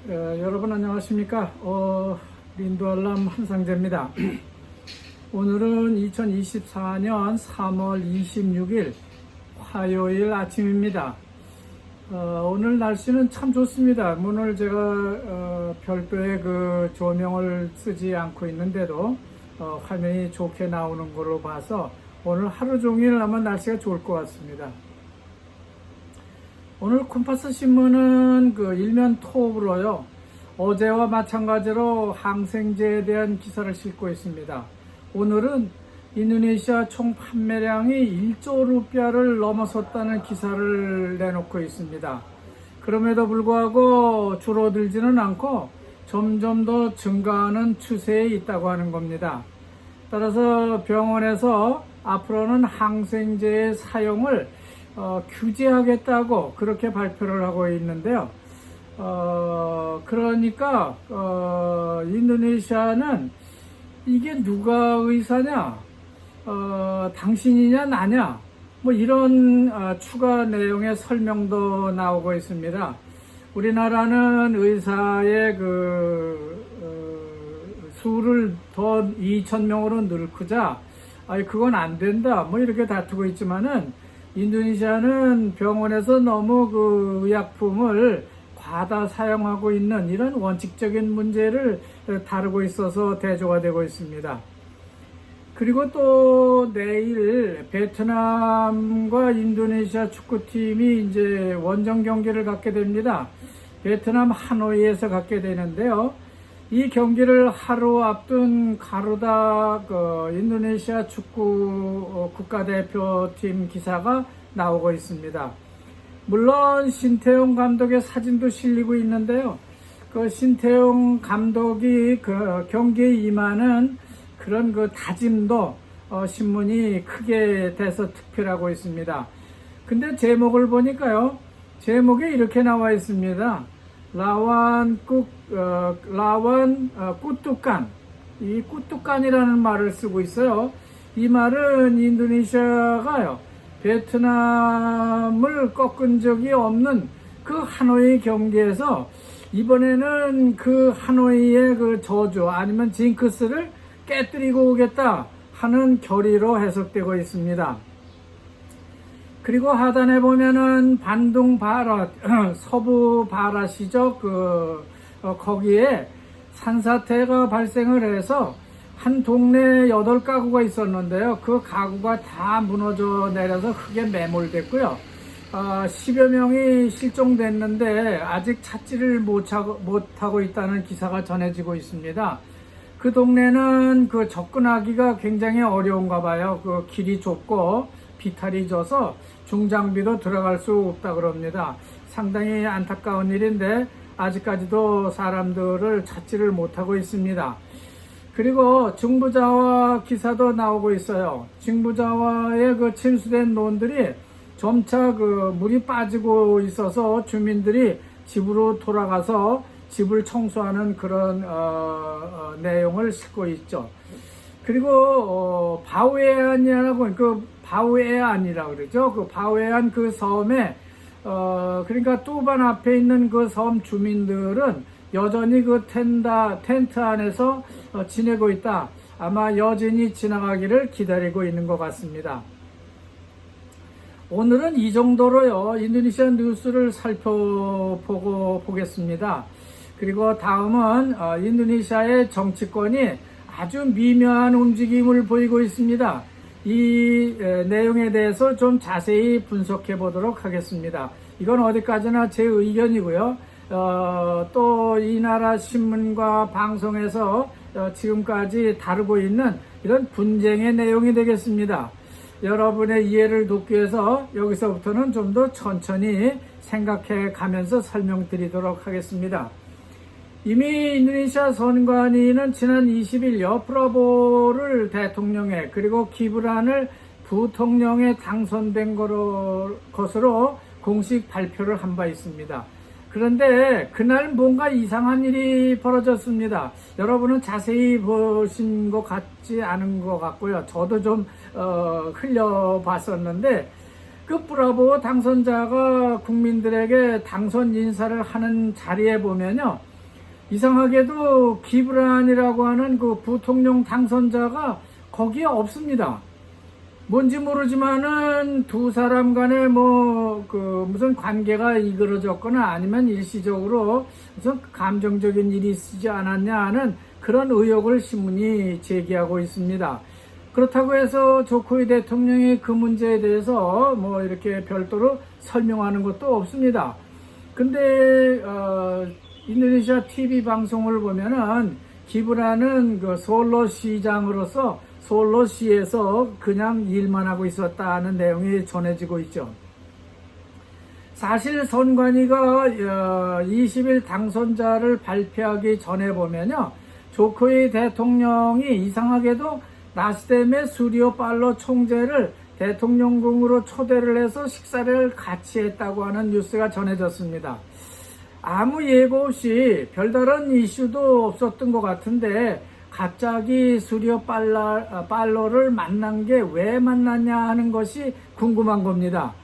여러분 안녕하십니까? 린도알람 한상재입니다. 오늘은 2024년 3월 26일 화요일 아침입니다. 오늘 날씨는 참 좋습니다. 오늘 제가 별도의 그 조명을 쓰지 않고 있는데도 화면이 좋게 나오는 걸로 봐서 오늘 하루 종일 아마 날씨가 좋을 것 같습니다. 오늘 콤파스 신문은 그 일면 톱으로요, 어제와 마찬가지로 항생제에 대한 기사를 싣고 있습니다. 오늘은 인도네시아 총 판매량이 1조 루피아를 넘어섰다는 기사를 내놓고 있습니다. 그럼에도 불구하고 줄어들지는 않고 점점 더 증가하는 추세에 있다고 하는 겁니다. 따라서 병원에서 앞으로는 항생제의 사용을 규제하겠다고 그렇게 발표를 하고 있는데요. 그러니까 인도네시아는 이게 누가 의사냐, 당신이냐 나냐, 뭐 이런 추가 내용의 설명도 나오고 있습니다. 우리나라는 의사의 수를 더 2,000명으로 늘크자, 그건 안 된다, 뭐 이렇게 다투고 있지만은 인도네시아는 병원에서 너무 그 의약품을 과다 사용하고 있는 이런 원칙적인 문제를 다루고 있어서 대조가 되고 있습니다. 그리고 또 내일 베트남과 인도네시아 축구팀이 이제 원정 경기를 갖게 됩니다. 베트남 하노이에서 갖게 되는데요. 이 경기를 하루 앞둔 가루다 인도네시아 축구 국가대표팀 기사가 나오고 있습니다. 물론 신태용 감독의 사진도 실리고 있는데요. 그 신태용 감독이 그 경기에 임하는 그런 그 다짐도 신문이 크게 대서 특필하고 있습니다. 근데 제목을 보니까요, 제목에 이렇게 나와 있습니다. 라완 꾸뚜깐, 이 꾸뚜깐이라는 말을 쓰고 있어요. 이 말은 인도네시아가요, 베트남을 꺾은 적이 없는 그 하노이 경기에서 이번에는 그 하노이의 그 저주 아니면 징크스를 깨뜨리고 오겠다 하는 결의로 해석되고 있습니다. 그리고 하단에 보면은 반둥 바랏, 서부 바랏이죠. 거기에 산사태가 발생을 해서 한 동네에 8가구가 있었는데요. 그 가구가 다 무너져 내려서 흙에 매몰됐고요. 10여 명이 실종됐는데 아직 찾지를 못하고 있다는 기사가 전해지고 있습니다. 그 동네는 그 접근하기가 굉장히 어려운가 봐요. 그 길이 좁고 비탈이 져서 중장비도 들어갈 수 없다 그럽니다. 상당히 안타까운 일인데 아직까지도 사람들을 찾지를 못하고 있습니다. 그리고 중부자와 기사도 나오고 있어요. 중부자와의 그 침수된 논들이 점차 그 물이 빠지고 있어서 주민들이 집으로 돌아가서 집을 청소하는 그런 내용을 싣고 있죠. 그리고 바우에안이라고 바우에안이라고 그러죠. 그 바우에안 그 섬에 그러니까 뚜반 앞에 있는 그 섬 주민들은 여전히 그 텐트 안에서 지내고 있다. 아마 여진이 지나가기를 기다리고 있는 것 같습니다. 오늘은 이 정도로요, 인도네시아 뉴스를 살펴보겠습니다. 그리고 다음은 인도네시아의 정치권이 아주 미묘한 움직임을 보이고 있습니다. 이 내용에 대해서 좀 자세히 분석해 보도록 하겠습니다. 이건 어디까지나 제 의견이고요. 또 이 나라 신문과 방송에서 지금까지 다루고 있는 이런 분쟁의 내용이 되겠습니다. 여러분의 이해를 돕기 위해서 여기서부터는 좀 더 천천히 생각해 가면서 설명드리도록 하겠습니다. 이미 인도네시아 선관위는 지난 20일요, 프라보를 대통령에 그리고 기브란을 부통령에 당선된 것으로 공식 발표를 한 바 있습니다. 그런데 그날 뭔가 이상한 일이 벌어졌습니다. 여러분은 자세히 보신 것 같지 않은 것 같고요. 저도 좀 흘려봤었는데 그 브라보 당선자가 국민들에게 당선 인사를 하는 자리에 보면요, 이상하게도 기브란이라고 하는 그 부통령 당선자가 거기에 없습니다. 뭔지 모르지만은 두 사람 간에 무슨 관계가 이그러졌거나 아니면 일시적으로 무슨 감정적인 일이 있지 않았냐 하는 그런 의혹을 신문이 제기하고 있습니다. 그렇다고 해서 조코이 대통령이 그 문제에 대해서 이렇게 별도로 설명하는 것도 없습니다. 근데 인도네시아 TV 방송을 보면은 기브란은 그 솔로시장으로서 솔로시에서 그냥 일만 하고 있었다는 내용이 전해지고 있죠. 사실 선관위가 20일 당선자를 발표하기 전에 보면요, 조코이 대통령이 이상하게도 나스뎀의 수리오 팔로 총재를 대통령궁으로 초대를 해서 식사를 같이 했다고 하는 뉴스가 전해졌습니다. 아무 예고 없이 별다른 이슈도 없었던 것 같은데 갑자기 수리오 팔로를 만난 게 왜 만났냐 하는 것이 궁금한 겁니다.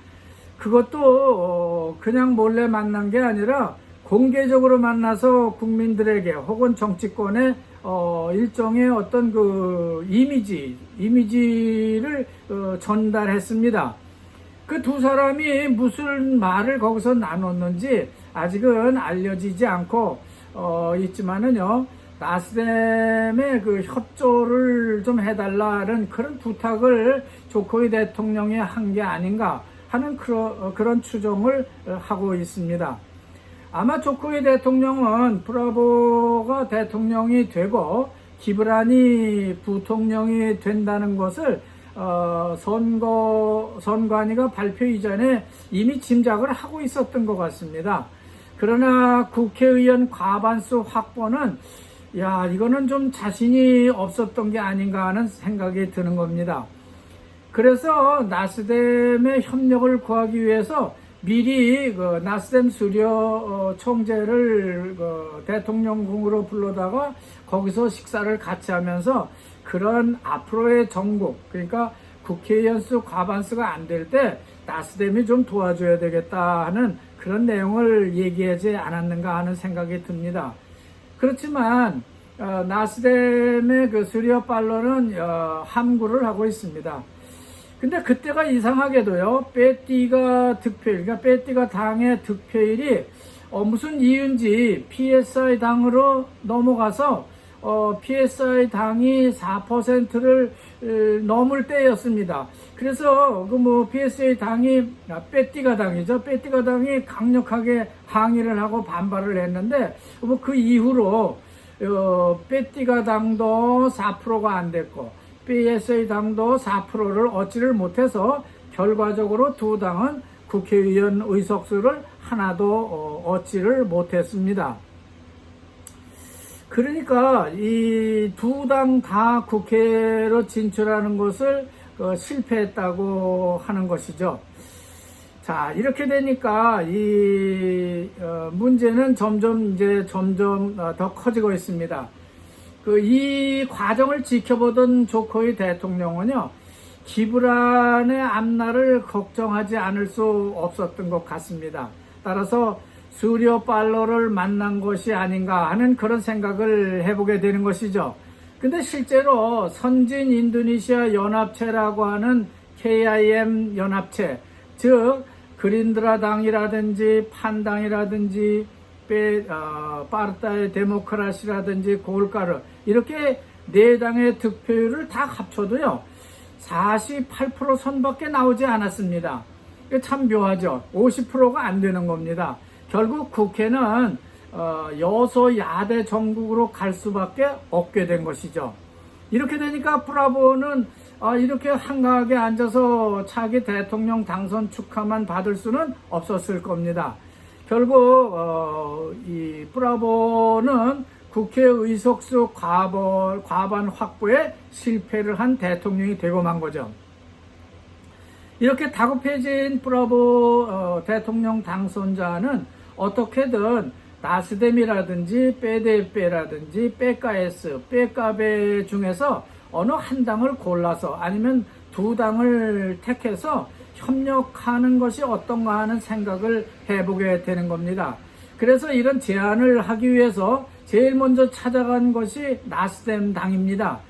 그것도 그냥 몰래 만난 게 아니라 공개적으로 만나서 국민들에게 혹은 정치권에 일종의 어떤 그 이미지를 전달했습니다. 그 두 사람이 무슨 말을 거기서 나눴는지 아직은 알려지지 않고 있지만은요, 나스뎀의 그 협조를 좀 해달라는 그런 부탁을 조코이 대통령이 한 게 아닌가 하는 그런 추정을 하고 있습니다. 아마 조코이 대통령은 프라보가 대통령이 되고 기브란이 부통령이 된다는 것을 선관위가 발표 이전에 이미 짐작을 하고 있었던 것 같습니다. 그러나 국회의원 과반수 확보는 이거는 좀 자신이 없었던 게 아닌가 하는 생각이 드는 겁니다. 그래서 나스뎀의 협력을 구하기 위해서 미리 그 나스뎀 수리오 총재를 대통령궁으로 불러다가 거기서 식사를 같이 하면서 그런 앞으로의 정국, 그러니까 국회의원 수 과반수가 안 될 때 나스뎀이 좀 도와줘야 되겠다 하는 그런 내용을 얘기하지 않았는가 하는 생각이 듭니다. 그렇지만 나스뎀의 그 수리오 팔로는 함구를 하고 있습니다. 근데 그때가 이상하게도요, 빼띠가 득표일, 그러니까 빼띠가 당의 득표율이 무슨 이유인지 PSI 당으로 넘어가서 PSI 당이 4%를 넘을 때였습니다. 그래서 PSI 당이 빼띠가 당이죠. 빼띠가 당이 강력하게 항의를 하고 반발을 했는데 그 이후로 빼띠가 당도 4%가 안 됐고 PSI 당도 4%를 얻지를 못해서 결과적으로 두 당은 국회의원 의석수를 하나도 얻지를 못했습니다. 그러니까 이 두 당 다 국회로 진출하는 것을 실패했다고 하는 것이죠. 자, 이렇게 되니까 이 문제는 점점 더 커지고 있습니다. 이 과정을 지켜보던 조코이 대통령은요, 기브란의 앞날을 걱정하지 않을 수 없었던 것 같습니다. 따라서 수리오 팔로를 만난 것이 아닌가 하는 그런 생각을 해보게 되는 것이죠. 근데 실제로 선진 인도네시아 연합체라고 하는 KIM 연합체, 즉 그린드라 당이라든지 판당이라든지 파르타의 데모크라시라든지 골가르, 이렇게 네 당의 득표율을 다 합쳐도요 48% 선밖에 나오지 않았습니다. 참 묘하죠. 50%가 안 되는 겁니다. 결국 국회는 여소야대 정국으로 갈 수밖에 없게 된 것이죠. 이렇게 되니까 프라보는 이렇게 한가하게 앉아서 차기 대통령 당선 축하만 받을 수는 없었을 겁니다. 결국 이 프라보는 국회 의석수 과반 확보에 실패를 한 대통령이 되고 만 거죠. 이렇게 다급해진 프라보 대통령 당선자는 어떻게든 나스뎀이라든지 빼데빼라든지 빼까에스, 빼까베 중에서 어느 한 당을 골라서 아니면 두 당을 택해서 협력하는 것이 어떤가 하는 생각을 해보게 되는 겁니다. 그래서 이런 제안을 하기 위해서 제일 먼저 찾아간 것이 나스뎀 당입니다.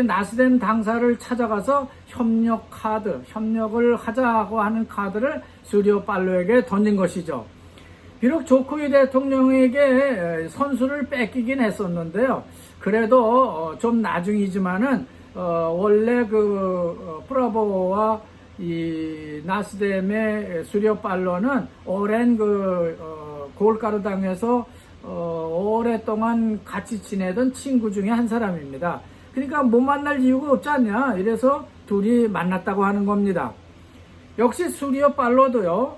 나스뎀 당사를 찾아가서 협력을 하자고 하는 카드를 수리오팔로에게 던진 것이죠. 비록 조코위 대통령에게 선수를 뺏기긴 했었는데요. 그래도 좀 나중이지만은 원래 프라보와 이 나스뎀의 수리오팔로는 오랜 고울가르당에서 오랫동안 같이 지내던 친구 중에 한 사람입니다. 그러니까 못 만날 이유가 없지 않냐, 이래서 둘이 만났다고 하는 겁니다. 역시 수리오팔로도요,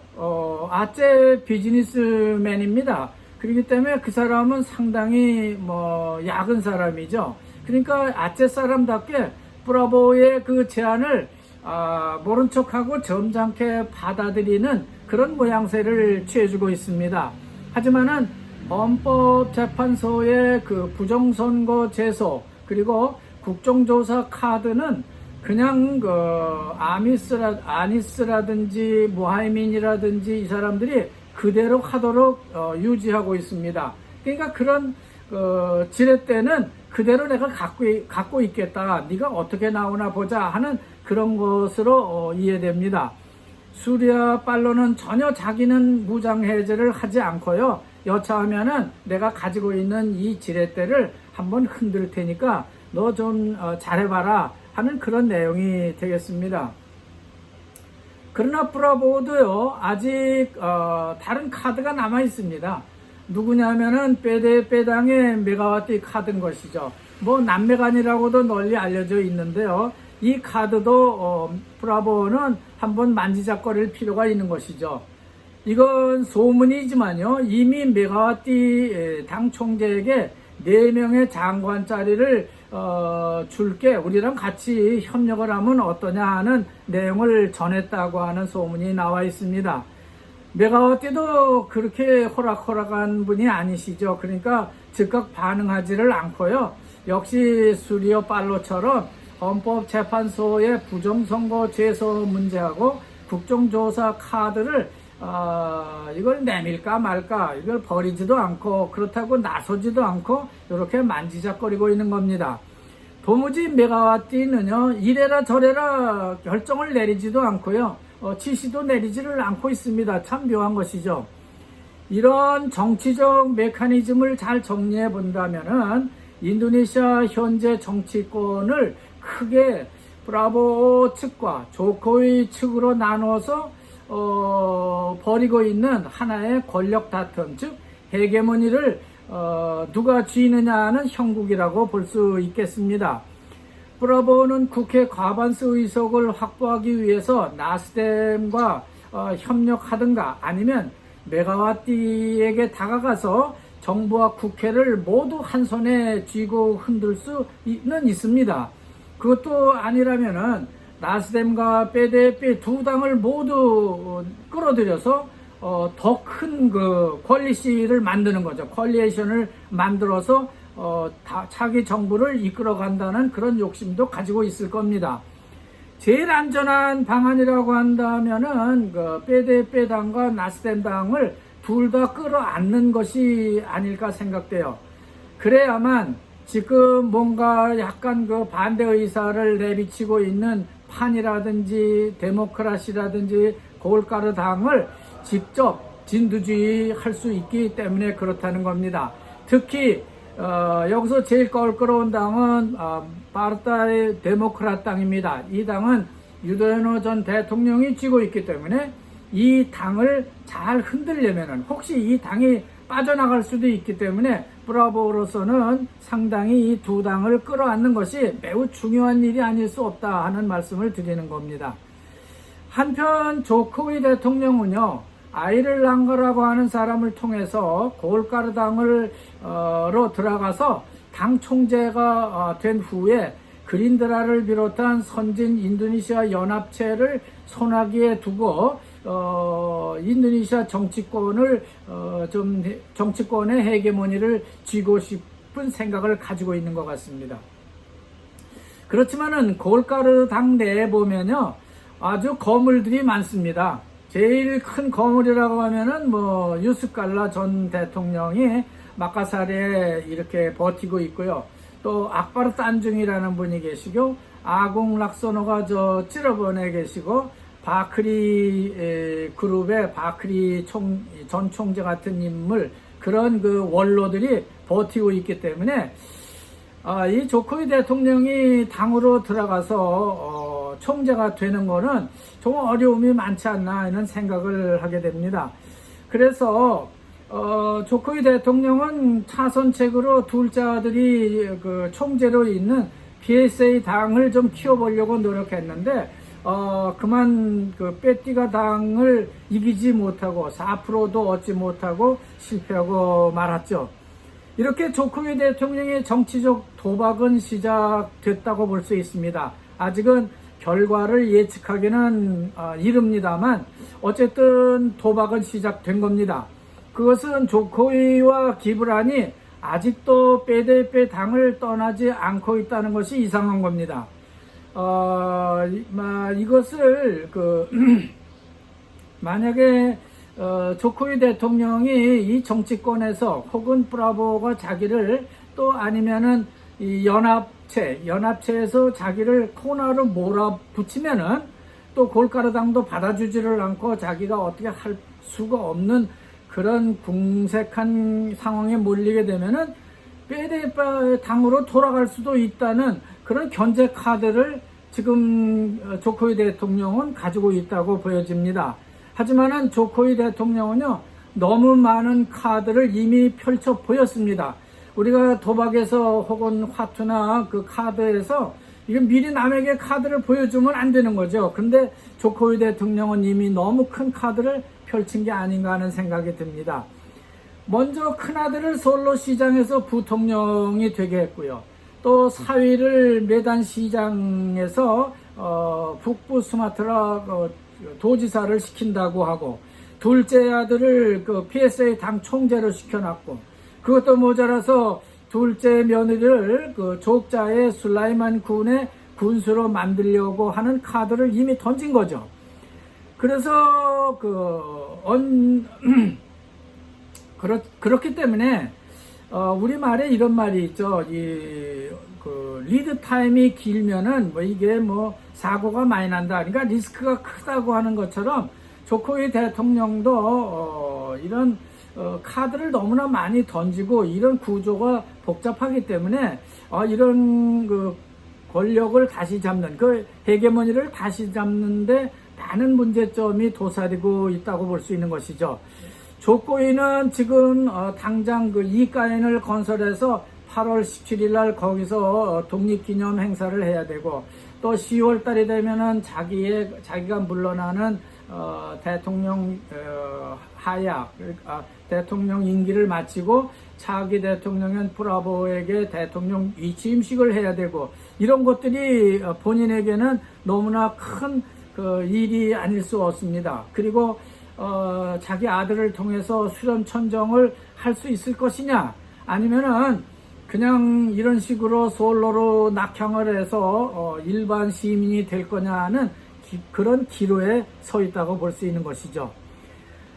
아재 비즈니스맨입니다. 그렇기 때문에 그 사람은 상당히 야근 사람이죠. 그러니까 아재 사람답게 브라보의 그 제안을 모른 척하고 점잖게 받아들이는 그런 모양새를 취해주고 있습니다. 하지만은 헌법재판소의 그 부정선거 제소 그리고 국정조사 카드는 그냥 아니스라든지 무하이민이라든지 이 사람들이 그대로 하도록 유지하고 있습니다. 그러니까 그런 지렛대는 그대로 내가 갖고 있겠다, 네가 어떻게 나오나 보자 하는 그런 것으로 이해됩니다. 수리오팔로는 전혀 자기는 무장해제를 하지 않고요, 여차하면은 내가 가지고 있는 이 지렛대를 한번 흔들 테니까 너 좀 잘해봐라 하는 그런 내용이 되겠습니다. 그러나 브라보도요, 아직 다른 카드가 남아 있습니다. 누구냐면은 빼당의 메가와티 카드인 것이죠. 남메간이라고도 널리 알려져 있는데요. 이 카드도 브라보는 한번 만지작거릴 필요가 있는 것이죠. 이건 소문이지만요, 이미 메가와티 당 총재에게 4명의 장관 자리를 줄게, 우리랑 같이 협력을 하면 어떠냐 하는 내용을 전했다고 하는 소문이 나와 있습니다. 메가와티도 그렇게 호락호락한 분이 아니시죠. 그러니까 즉각 반응하지를 않고요, 역시 수리오팔로처럼 헌법재판소의 부정선거 제소 문제하고 국정조사 카드를 이걸 내밀까 말까, 이걸 버리지도 않고 그렇다고 나서지도 않고 이렇게 만지작거리고 있는 겁니다. 도무지 메가와티는요, 이래라 저래라 결정을 내리지도 않고요, 지시도 내리지를 않고 있습니다. 참 묘한 것이죠. 이런 정치적 메커니즘을 잘 정리해 본다면은 인도네시아 현재 정치권을 크게 브라보 측과 조코위 측으로 나눠서 벌이고 있는 하나의 권력 다툼, 즉 헤게모니를 누가 쥐느냐는 형국이라고 볼 수 있겠습니다. 브라보는 국회 과반수 의석을 확보하기 위해서 나스뎀과 협력하든가 아니면 메가와티에게 다가가서 정부와 국회를 모두 한 손에 쥐고 흔들 수는 있습니다. 그것도 아니라면은 나스뎀과 빼데빼 두 당을 모두 끌어들여서 더 큰 콜리시를 만드는 거죠. 콜리에이션을 만들어서 자기 정부를 이끌어 간다는 그런 욕심도 가지고 있을 겁니다. 제일 안전한 방안이라고 한다면은 빼데빼 당과 나스뎀 당을 둘 다 끌어안는 것이 아닐까 생각돼요. 그래야만 지금 뭔가 약간 반대 의사를 내비치고 있는 판이라든지 데모크라시라든지 고울가르 당을 직접 진두지휘 할 수 있기 때문에 그렇다는 겁니다. 특히 여기서 제일 껄끄러운 당은 파르타이 데모크라 당입니다. 이 당은 유도현호 전 대통령이 쥐고 있기 때문에 이 당을 잘 흔들려면은 혹시 이 당이 빠져나갈 수도 있기 때문에 브라보로서는 상당히 이 두 당을 끌어안는 것이 매우 중요한 일이 아닐 수 없다 하는 말씀을 드리는 겁니다. 한편 조코위 대통령은요, 아이를랑거라고 하는 사람을 통해서 고울가르 당으로 들어가서 당 총재가 된 후에 그린드라를 비롯한 선진 인도네시아 연합체를 손아귀에 두고 인도네시아 정치권을 정치권의 헤게모니를 쥐고 싶은 생각을 가지고 있는 것 같습니다. 그렇지만은 고울가르 당 내에 보면요, 아주 거물들이 많습니다. 제일 큰 거물이라고 하면은 뭐 유스칼라 전 대통령이 마카사르에 이렇게 버티고 있고요. 또 악바르 딴중이라는 분이 계시고 아공 락소노가 저 찌러번에 계시고 바크리 그룹의 바크리 전 총재 같은 인물, 그런 그 원로들이 버티고 있기 때문에 이 조코위 대통령이 당으로 들어가서 총재가 되는 거는 좀 어려움이 많지 않나 이런 생각을 하게 됩니다. 그래서 조코위 대통령은 차선책으로 둘째 아들이 그 총재로 있는 PSA 당을 좀 키워보려고 노력했는데 그만 그 빼띠가 당을 이기지 못하고 4%도 얻지 못하고 실패하고 말았죠. 이렇게 조코위 대통령의 정치적 도박은 시작됐다고 볼 수 있습니다. 아직은 결과를 예측하기는 이릅니다만 어쨌든 도박은 시작된 겁니다. 그것은 조코위와 기브란이 아직도 빼대빼 당을 떠나지 않고 있다는 것이 이상한 겁니다. 이것을 만약에 조코위 대통령이 이 정치권에서 혹은 브라보가 자기를 또 아니면은 이 연합체에서 자기를 코너로 몰아붙이면은 또 골가루당도 받아주지를 않고 자기가 어떻게 할 수가 없는 그런 궁색한 상황에 몰리게 되면은 빼대빼 당으로 돌아갈 수도 있다는 그런 견제 카드를 지금 조코위 대통령은 가지고 있다고 보여집니다. 하지만은 조코위 대통령은요, 너무 많은 카드를 이미 펼쳐 보였습니다. 우리가 도박에서 혹은 화투나 그 카드에서 이게 미리 남에게 카드를 보여주면 안 되는 거죠. 근데 조코위 대통령은 이미 너무 큰 카드를 펼친 게 아닌가 하는 생각이 듭니다. 먼저 큰아들을 솔로 시장에서 부통령이 되게 했고요. 또 사위를 메단 시장에서 북부 수마트라 도지사를 시킨다고 하고, 둘째 아들을 그 PSA 당 총재로 시켜놨고, 그것도 모자라서 둘째 며느리를 그 족자의 술라이만 군의 군수로 만들려고 하는 카드를 이미 던진 거죠. 그래서 그렇기 때문에 우리말에 이런 말이 있죠. 리드 타임이 길면은 이게 사고가 많이 난다. 그러니까 리스크가 크다고 하는 것처럼 조코위 대통령도 이런 카드를 너무나 많이 던지고 이런 구조가 복잡하기 때문에 이런 권력을 다시 잡는 헤게모니를 다시 잡는데 많은 문제점이 도사리고 있다고 볼 수 있는 것이죠. 조코위는 지금 당장 이가엔을 건설해서 8월 17일 날 거기서 독립기념 행사를 해야 되고, 또 10월 달이 되면은 자기가 물러나는 대통령 하야, 대통령 임기를 마치고 차기 대통령인 브라보에게 대통령 위치임식을 해야 되고, 이런 것들이 본인에게는 너무나 큰 일이 아닐 수 없습니다. 그리고 자기 아들을 통해서 수렴천정을 할 수 있을 것이냐, 아니면은 그냥 이런 식으로 솔로로 낙향을 해서 일반 시민이 될 거냐는 그런 기로에 서 있다고 볼 수 있는 것이죠.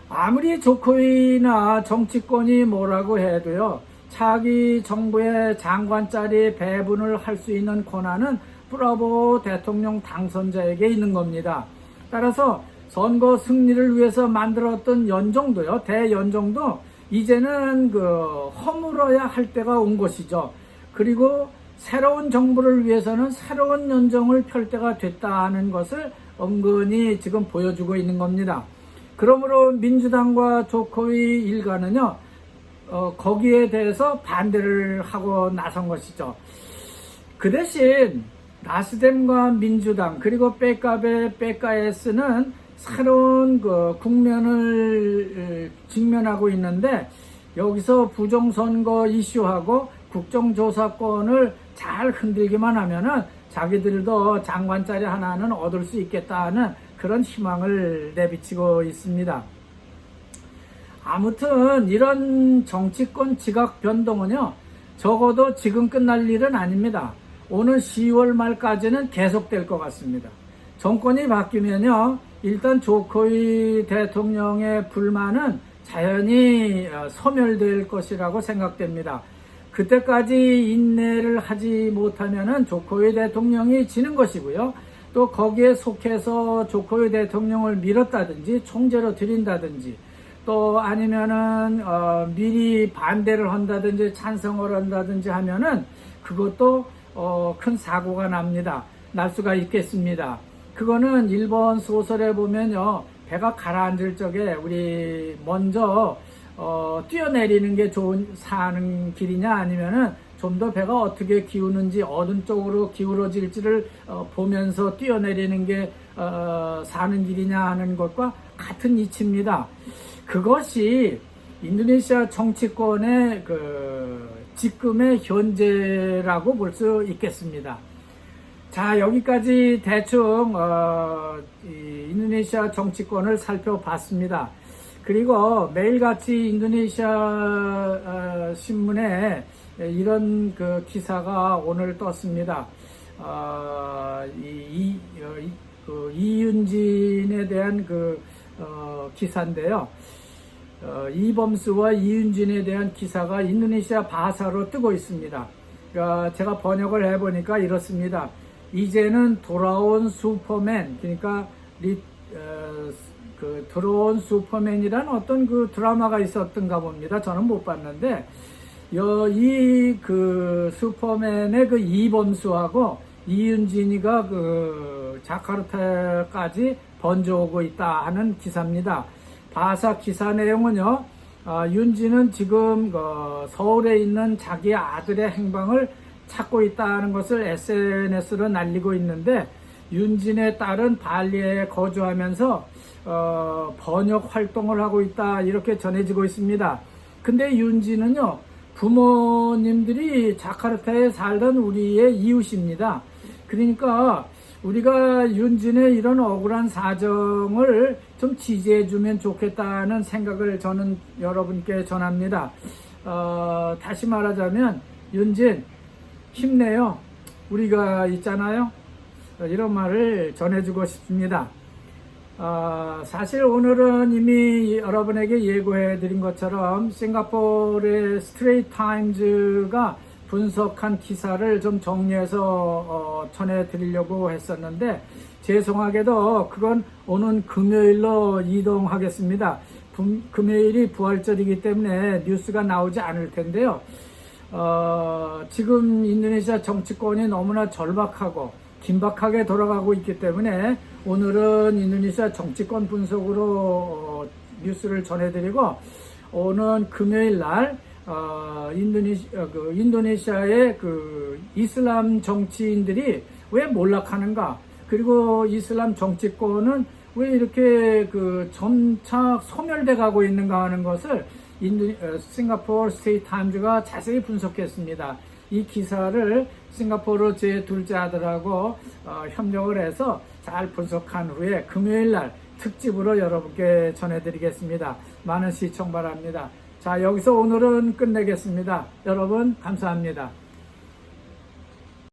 아무리 조코위나 정치권이 뭐라고 해도요, 차기 정부의 장관 자리 배분을 할 수 있는 권한은 브라보 대통령 당선자에게 있는 겁니다. 따라서 선거 승리를 위해서 만들었던 연정도요, 대연정도 이제는 허물어야 할 때가 온 것이죠. 그리고 새로운 정부를 위해서는 새로운 연정을 펼 때가 됐다는 것을 은근히 지금 보여주고 있는 겁니다. 그러므로 민주당과 조코위 일가는요, 거기에 대해서 반대를 하고 나선 것이죠. 그 대신 나스뎀과 민주당 그리고 빼까베/빼까에스는 새로운 국면을 직면하고 있는데, 여기서 부정선거 이슈하고 국정조사권을 잘 흔들기만 하면은 자기들도 장관 자리 하나는 얻을 수 있겠다는 그런 희망을 내비치고 있습니다. 아무튼 이런 정치권 지각 변동은요, 적어도 지금 끝날 일은 아닙니다. 오는 10월 말까지는 계속될 것 같습니다. 정권이 바뀌면요, 일단 조코이 대통령의 불만은 자연히 소멸될 것이라고 생각됩니다. 그때까지 인내를 하지 못하면은 조코이 대통령이 지는 것이고요. 또 거기에 속해서 조코이 대통령을 밀었다든지 총재로 들인다든지 또 아니면은 미리 반대를 한다든지 찬성을 한다든지 하면은 그것도 큰 사고가 날 수가 있겠습니다. 그거는 일본 소설에 보면요, 배가 가라앉을 적에 우리 먼저 뛰어내리는 게 좋은 사는 길이냐 아니면은 좀 더 배가 어떻게 기우는지 어느 쪽으로 기울어질지를 보면서 뛰어내리는 게 사는 길이냐 하는 것과 같은 이치입니다. 그것이 인도네시아 정치권의 지금의 현재라고 볼 수 있겠습니다. 자, 여기까지 대충 인도네시아 정치권을 살펴봤습니다. 그리고 매일같이 인도네시아 신문에 이런 기사가 오늘 떴습니다. 이윤진에 대한 기사인데요. 이범수와 이윤진에 대한 기사가 인도네시아 바사로 뜨고 있습니다. 제가 번역을 해보니까 이렇습니다. 이제는 돌아온 슈퍼맨, 그러니까 들어온 슈퍼맨이란 어떤 드라마가 있었던가 봅니다. 저는 못 봤는데 이 슈퍼맨의 이범수하고 이윤진이가 자카르타까지 번져오고 있다 하는 기사입니다. 바사 기사 내용은요, 윤진은 지금 서울에 있는 자기 아들의 행방을 찾고 있다는 것을 SNS로 날리고 있는데, 윤진의 딸은 발리에 거주하면서 번역 활동을 하고 있다 이렇게 전해지고 있습니다. 근데 윤진은요, 부모님들이 자카르타에 살던 우리의 이웃입니다. 그러니까 우리가 윤진의 이런 억울한 사정을 좀 지지해주면 좋겠다는 생각을 저는 여러분께 전합니다. 다시 말하자면 윤진 힘내요. 우리가 있잖아요. 이런 말을 전해주고 싶습니다. 사실 오늘은 이미 여러분에게 예고해 드린 것처럼 싱가포르의 스트레이트 타임즈가 분석한 기사를 좀 정리해서 전해드리려고 했었는데, 죄송하게도 그건 오는 금요일로 이동하겠습니다. 금요일이 부활절이기 때문에 뉴스가 나오지 않을 텐데요. 지금 인도네시아 정치권이 너무나 절박하고 긴박하게 돌아가고 있기 때문에 오늘은 인도네시아 정치권 분석으로 뉴스를 전해드리고, 오는 금요일 날 인도네시아의 이슬람 정치인들이 왜 몰락하는가, 그리고 이슬람 정치권은 왜 이렇게 점차 소멸돼 가고 있는가 하는 것을 싱가포르 스테이트 타임즈가 자세히 분석했습니다. 이 기사를 싱가포르 제 둘째 아들하고 협력을 해서 잘 분석한 후에 금요일 날 특집으로 여러분께 전해드리겠습니다. 많은 시청 바랍니다. 자, 여기서 오늘은 끝내겠습니다. 여러분 감사합니다.